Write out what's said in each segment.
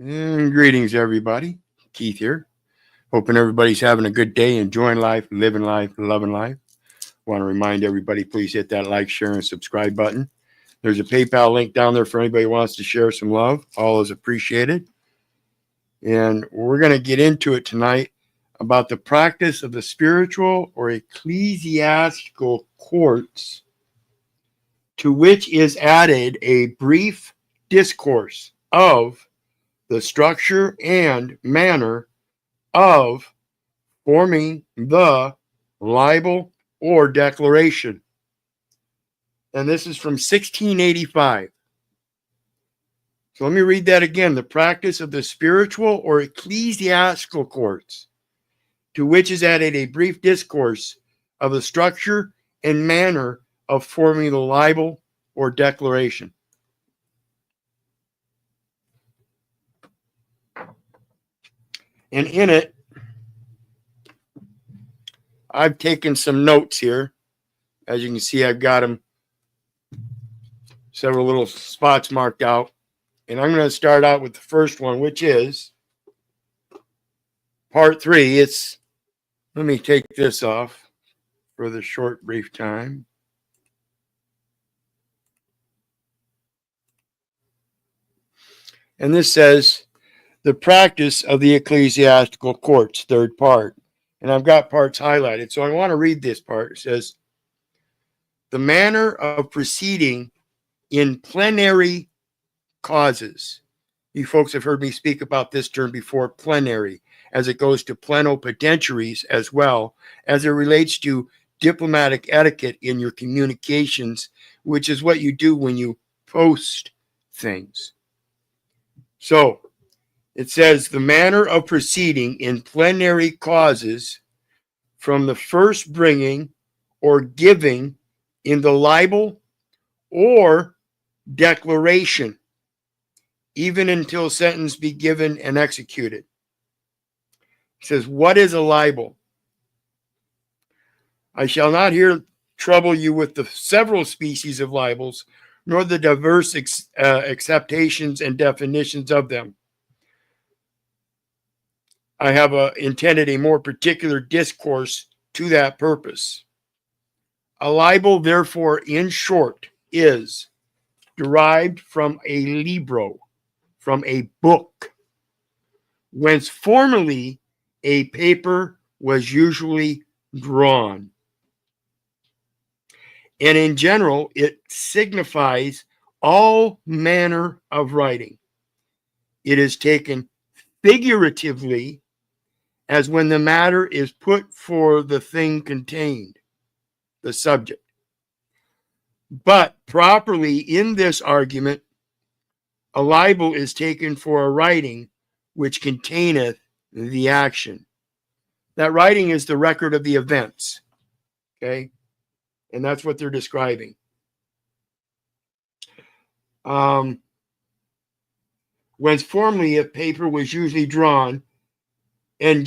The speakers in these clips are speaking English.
And greetings, everybody. Keith here. Hoping everybody's having a good day, enjoying life, living life, loving life. Want to remind everybody, please hit that like, share, and subscribe button. There's a PayPal link down there for anybody who wants to share some love. All is appreciated. And we're going to get into it tonight about the practice of the spiritual or ecclesiastical courts, to which is added a brief discourse of the structure and manner of forming the libel or declaration. And this is from 1685. So let me read that again. The practice of the spiritual or ecclesiastical courts, to which is added a brief discourse of the structure and manner of forming the libel or declaration. And in it, I've taken some notes here. As you can see, I've got them several little spots marked out. And I'm going to start out with the first one, which is part 3. Let me take this off for the short, brief time. And this says, the practice of the ecclesiastical courts, third part. And I've got parts highlighted. So I want to read this part. It says, the manner of proceeding in plenary causes. You folks have heard me speak about this term before, plenary, as it goes to plenipotentiaries as well, as it relates to diplomatic etiquette in your communications, which is what you do when you post things. So it says the manner of proceeding in plenary causes from the first bringing or giving in the libel or declaration, even until sentence be given and executed. It says, what is a libel? I shall not here trouble you with the several species of libels, nor the diverse acceptations and definitions of them. I have intended a more particular discourse to that purpose. A libel, therefore, in short, is derived from a libro, from a book, whence formerly a paper was usually drawn. And in general, it signifies all manner of writing. It is taken figuratively as when the matter is put for the thing contained, the subject. But properly in this argument, a libel is taken for a writing which containeth the action. That writing is the record of the events, okay? And that's what they're describing. Whence formerly a paper was usually drawn, and in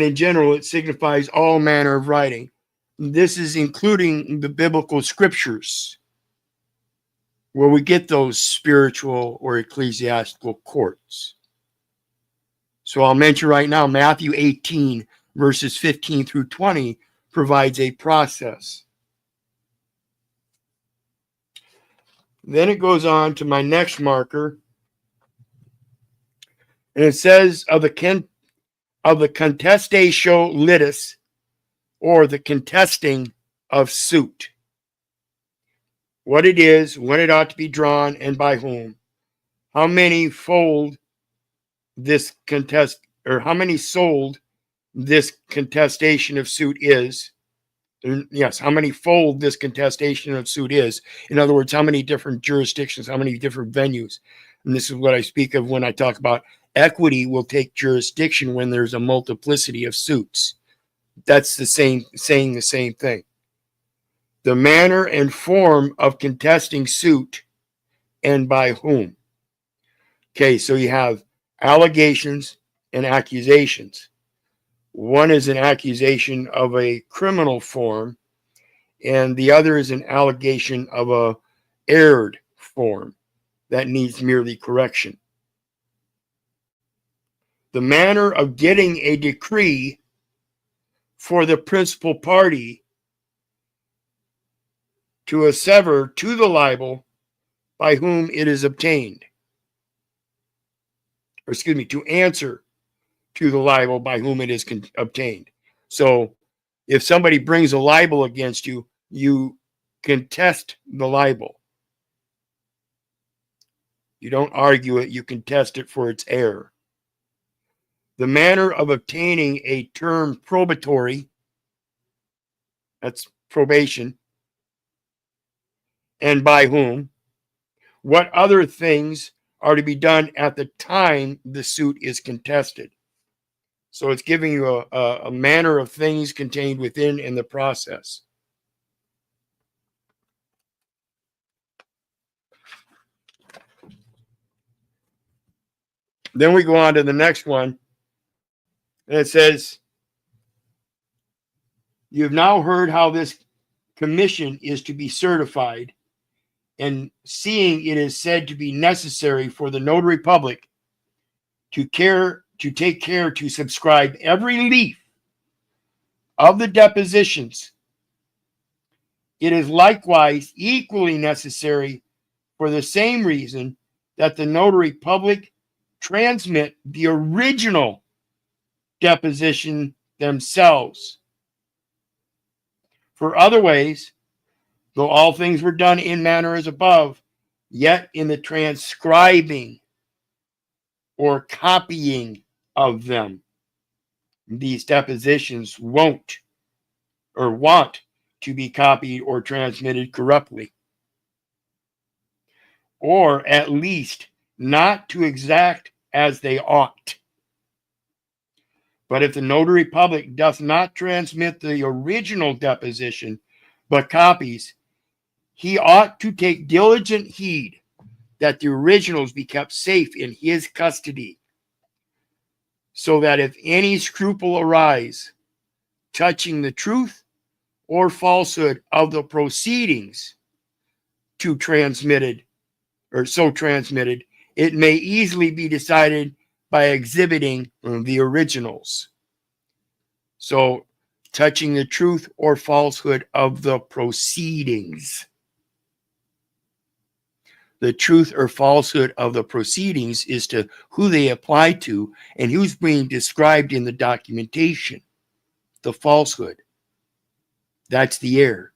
general it signifies all manner of writing. This is including the biblical scriptures, where we get those spiritual or ecclesiastical courts. So I'll mention right now, Matthew 18, verses 15 through 20 provides a process. Then it goes on to my next marker, and it says of the contestatio litis, or the contesting of suit. What it is, when it ought to be drawn, and by whom. How many fold this contest, or how many sold this contestation of suit is. Yes, how many fold this contestation of suit is. In other words, how many different jurisdictions, how many different venues. And this is what I speak of when I talk about equity will take jurisdiction when there's a multiplicity of suits. That's the same, saying the same thing. The manner and form of contesting suit and by whom. Okay, so you have allegations and accusations. One is an accusation of a criminal form, and the other is an allegation of a erred form that needs merely correction. the manner of getting a decree for the principal party to assever to the libel by whom it is obtained. Or excuse me, to answer to the libel by whom it is obtained. So if somebody brings a libel against you, you contest the libel. You don't argue it, you contest it for its error. The manner of obtaining a term probatory, that's probation, and by whom, what other things are to be done at the time the suit is contested. So it's giving you a manner of things contained within in the process. Then we go on to the next one, and it says, you've now heard how this commission is to be certified, and seeing it is said to be necessary for the notary public to take care to subscribe every leaf of the depositions, it is likewise equally necessary for the same reason that the notary public transmit the original deposition themselves. For other ways, though all things were done in manner as above, yet in the transcribing or copying of them, these depositions want to be copied or transmitted corruptly, or at least not to exact as they ought. But if the notary public doth not transmit the original deposition, but copies, he ought to take diligent heed that the originals be kept safe in his custody, so that if any scruple arise touching the truth or falsehood of the proceedings so transmitted, it may easily be decided by exhibiting the originals. So, touching the truth or falsehood of the proceedings. The truth or falsehood of the proceedings is to who they apply to and who's being described in the documentation. The falsehood. That's the error.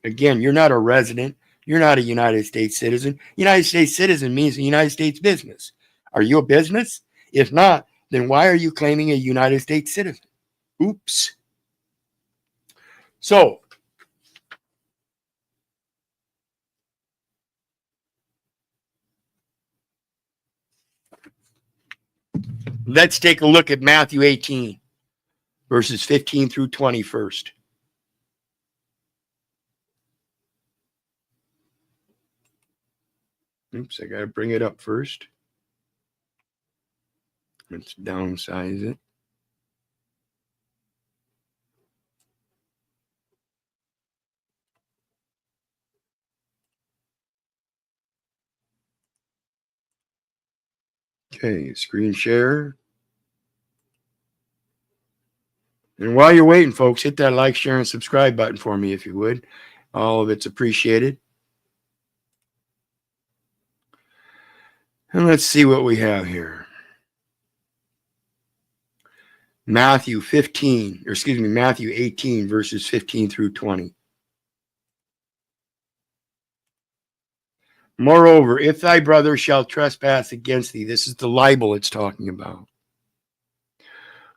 Again, you're not a resident. You're not a United States citizen. United States citizen means a United States business. Are you a business? If not, then why are you claiming a United States citizen? Oops. So, let's take a look at Matthew 18, verses 15 through 20 first. Oops, I got to bring it up first. Let's downsize it. Okay, screen share. And while you're waiting, folks, hit that like, share, and subscribe button for me if you would. All of it's appreciated. And let's see what we have here. Matthew 18, verses 15 through 20. Moreover, if thy brother shall trespass against thee, this is the libel it's talking about.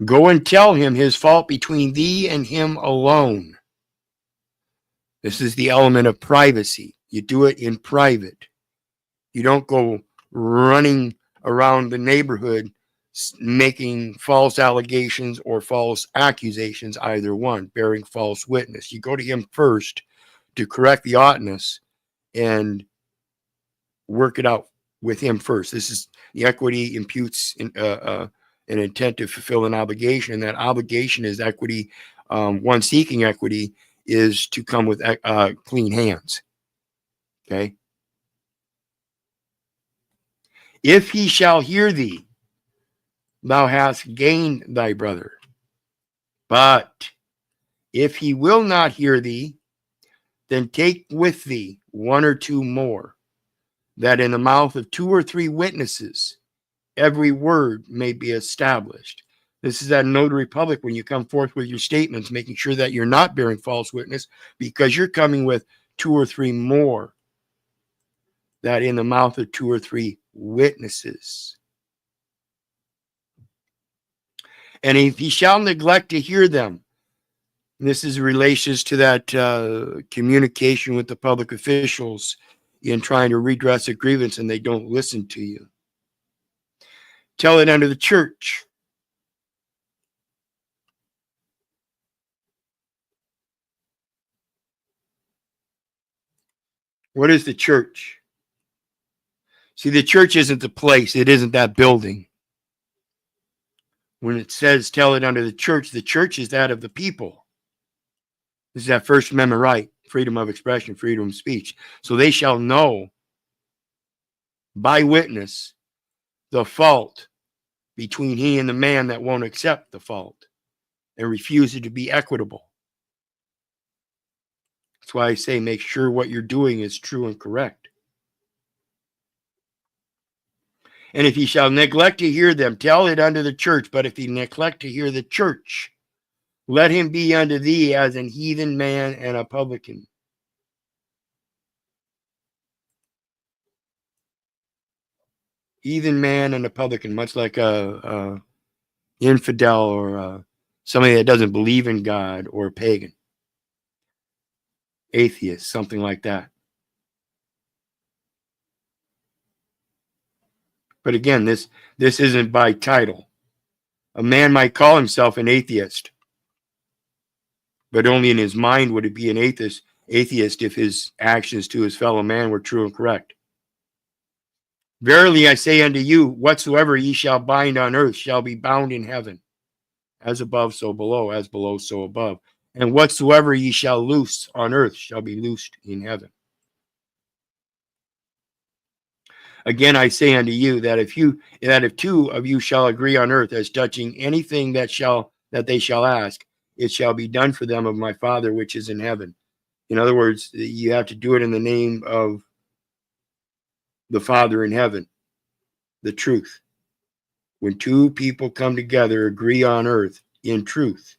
Go and tell him his fault between thee and him alone. This is the element of privacy. You do it in private. You don't go running around the neighborhood making false allegations or false accusations, either one, bearing false witness. You go to him first to correct the oughtness and work it out with him first. This is the equity imputes an intent to fulfill an obligation, and that obligation is equity. One seeking equity is to come with clean hands. Okay. If he shall hear thee, thou hast gained thy brother. But if he will not hear thee, then take with thee one or two more, that in the mouth of two or three witnesses every word may be established. This is that notary public when you come forth with your statements, making sure that you're not bearing false witness, because you're coming with two or three more, that in the mouth of two or three witnesses. And if he shall neglect to hear them, this is relations to that communication with the public officials in trying to redress a grievance and they don't listen to you. Tell it unto the church. What is the church? See, the church isn't the place. It isn't that building. When it says tell it unto the church is that of the people. This is that First Amendment right, freedom of expression, freedom of speech. So they shall know by witness the fault between he and the man that won't accept the fault and refuses to be equitable. That's why I say make sure what you're doing is true and correct. And if he shall neglect to hear them, tell it unto the church. But if he neglect to hear the church, let him be unto thee as an heathen man and a publican. Heathen man and a publican, much like a infidel or somebody that doesn't believe in God, or a pagan, atheist, something like that. But again, this isn't by title. A man might call himself an atheist, but only in his mind would it be an atheist if his actions to his fellow man were true and correct. Verily I say unto you, whatsoever ye shall bind on earth shall be bound in heaven. As above, so below. As below, so above. And whatsoever ye shall loose on earth shall be loosed in heaven. Again, I say unto you that if two of you shall agree on earth as touching anything that they shall ask, it shall be done for them of my Father which is in heaven. In other words, you have to do it in the name of the Father in heaven, the truth. When two people come together, agree on earth in truth,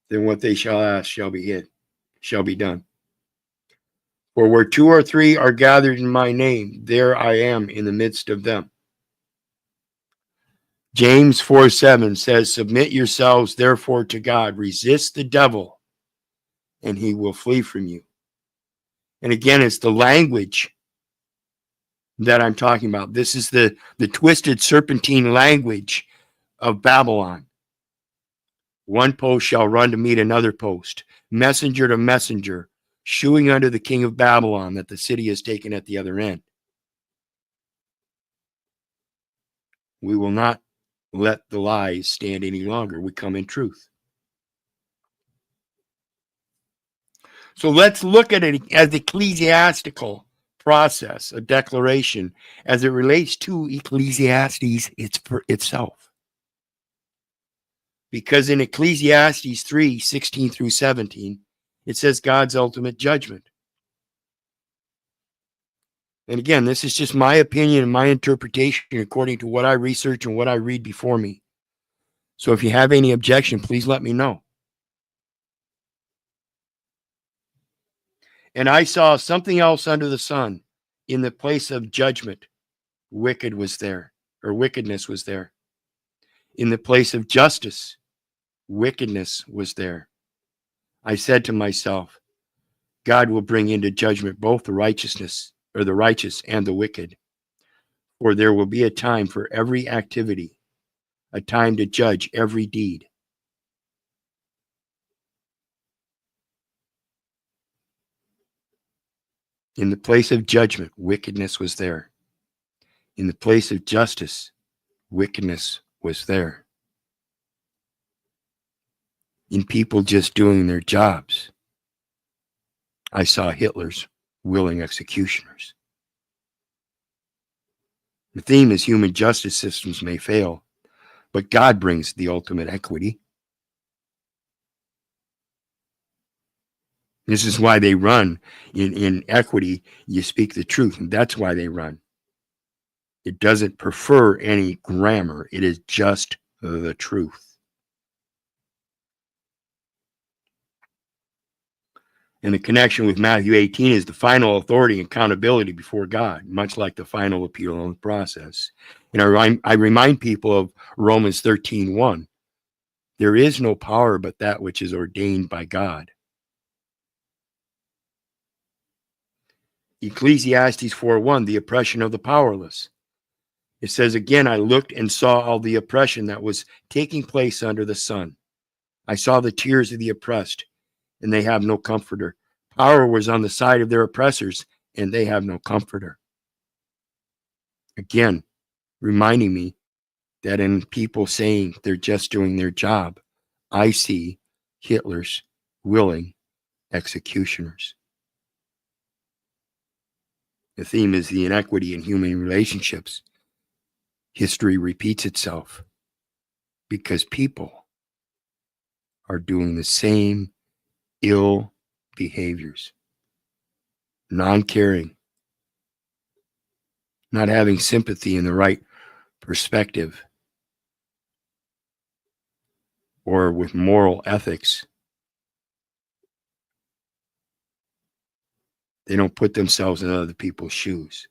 then what they shall ask shall be done. For where two or three are gathered in my name, there I am in the midst of them. James 4:7 says, submit yourselves therefore to God, resist the devil, and he will flee from you. And again, it's the language that I'm talking about. This is the twisted serpentine language of Babylon. One post shall run to meet another post, messenger to messenger, shewing unto the king of Babylon that the city is taken at the other end. We will not let the lies stand any longer. We come in truth. So let's look at it as ecclesiastical process, a declaration, as it relates to Ecclesiastes itself. Because in Ecclesiastes 3:16 through 17, it says God's ultimate judgment. And again, this is just my opinion and my interpretation according to what I research and what I read before me. So if you have any objection, please let me know. And I saw something else under the sun. In the place of judgment, wickedness was there. In the place of justice, wickedness was there. I said to myself, God will bring into judgment both the righteous and the wicked. For there will be a time for every activity, a time to judge every deed. In the place of judgment, wickedness was there. In the place of justice, wickedness was there. In people just doing their jobs, I saw Hitler's willing executioners. The theme is human justice systems may fail, but God brings the ultimate equity. This is why they run. In equity, you speak the truth, and that's why they run. It doesn't prefer any grammar. It is just the truth. And the connection with Matthew 18 is the final authority and accountability before God, much like the final appeal on the process. And I remind people of Romans 13:1. There is no power but that which is ordained by God. Ecclesiastes 4:1, the oppression of the powerless. It says, again, I looked and saw all the oppression that was taking place under the sun. I saw the tears of the oppressed, and they have no comforter. Power was on the side of their oppressors, and they have no comforter. Again, reminding me that in people saying they're just doing their job, I see Hitler's willing executioners. The theme is the inequity in human relationships. History repeats itself because people are doing the same ill behaviors. Non-caring, not having sympathy in the right perspective, or with moral ethics. They don't put themselves in other people's shoes.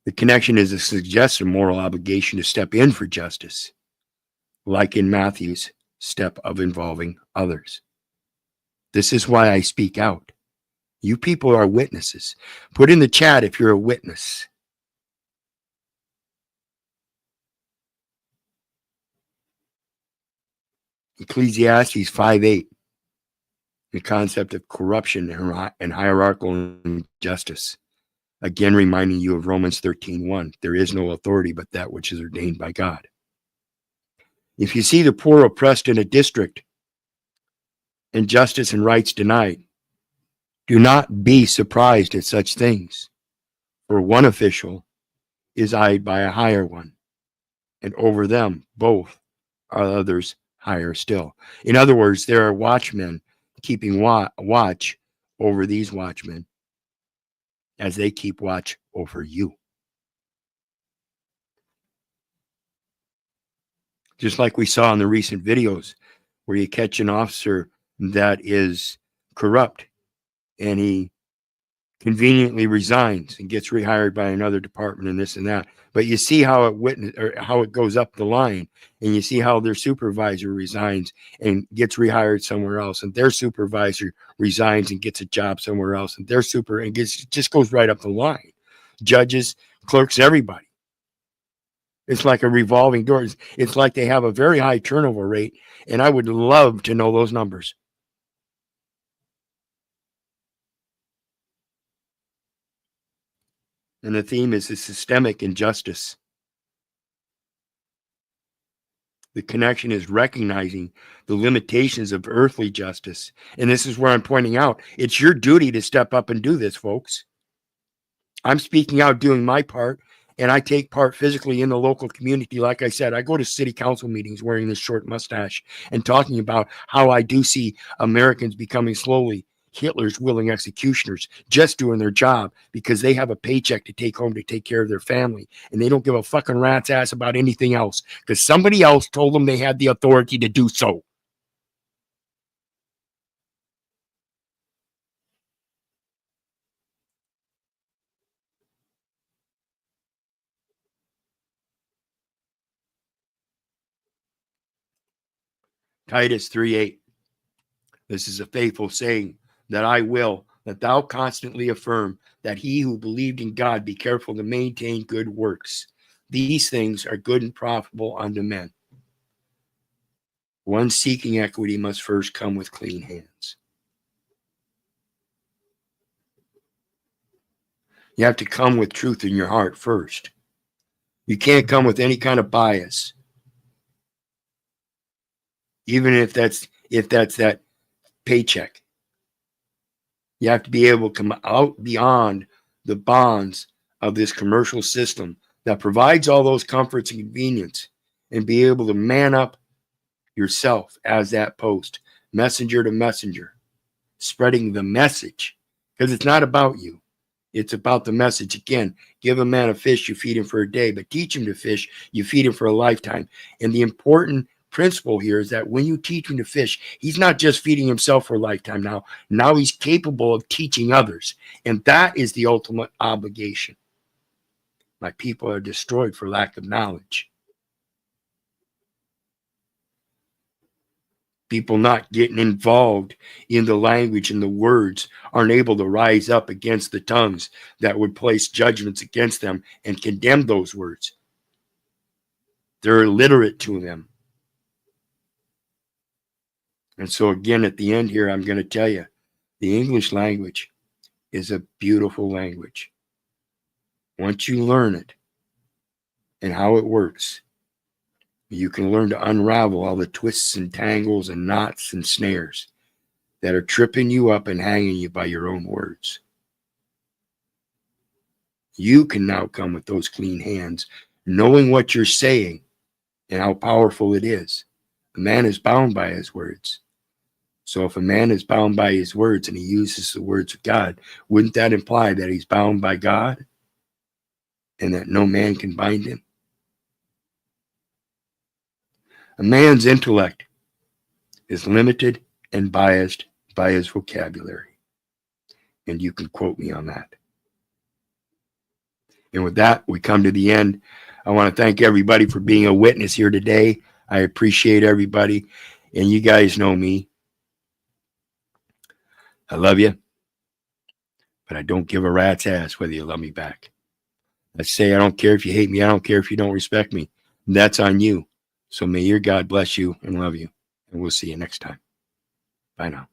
The connection is a suggested moral obligation to step in for justice, like in Matthew's step of involving others. This is why I speak out. You people are witnesses. Put in the chat if you're a witness. Ecclesiastes 5:8, the concept of corruption and hierarchical injustice. Again, reminding you of Romans 13:1. There is no authority but that which is ordained by God. If you see the poor oppressed in a district and justice and rights denied, do not be surprised at such things, for one official is eyed by a higher one, and over them both are others higher still. In other words, there are watchmen keeping watch over these watchmen as they keep watch over you. Just like we saw in the recent videos where you catch an officer that is corrupt and he conveniently resigns and gets rehired by another department and this and that. But you see how it goes up the line, and you see how their supervisor resigns and gets rehired somewhere else, and their supervisor resigns and gets a job somewhere else, and just goes right up the line. Judges, clerks, everybody. It's like a revolving door. It's like they have a very high turnover rate, and I would love to know those numbers. And the theme is the systemic injustice. The connection is recognizing the limitations of earthly justice. And this is where I'm pointing out, it's your duty to step up and do this, folks. I'm speaking out, doing my part, and I take part physically in the local community. Like I said, I go to city council meetings wearing this short mustache and talking about how I do see Americans becoming slowly Hitler's willing executioners, just doing their job because they have a paycheck to take home to take care of their family, and they don't give a fucking rat's ass about anything else because somebody else told them they had the authority to do so. Titus 3:8. This is a faithful saying that that thou constantly affirm that he who believed in God be careful to maintain good works. These things are good and profitable unto men. One seeking equity must first come with clean hands. You have to come with truth in your heart first. You can't come with any kind of bias. Even if that's that paycheck. You have to be able to come out beyond the bonds of this commercial system that provides all those comforts and convenience and be able to man up yourself as that post, messenger to messenger, spreading the message, because it's not about you. It's about the message. Again, give a man a fish, you feed him for a day, but teach him to fish, you feed him for a lifetime. And the important principle here is that when you teach him to fish, he's not just feeding himself for a lifetime now he's capable of teaching others. And that is the ultimate obligation. My people are destroyed for lack of knowledge. People not getting involved in the language and the words aren't able to rise up against the tongues that would place judgments against them and condemn those words. They're illiterate to them. And so again, at the end here, I'm going to tell you, the English language is a beautiful language. Once you learn it and how it works, you can learn to unravel all the twists and tangles and knots and snares that are tripping you up and hanging you by your own words. You can now come with those clean hands, knowing what you're saying and how powerful it is. A man is bound by his words. So if a man is bound by his words and he uses the words of God, wouldn't that imply that he's bound by God and that no man can bind him? A man's intellect is limited and biased by his vocabulary. And you can quote me on that. And with that, we come to the end. I want to thank everybody for being a witness here today. I appreciate everybody. And you guys know me. I love you. But I don't give a rat's ass whether you love me back. I say I don't care if you hate me. I don't care if you don't respect me. That's on you. So may your God bless you and love you. And we'll see you next time. Bye now.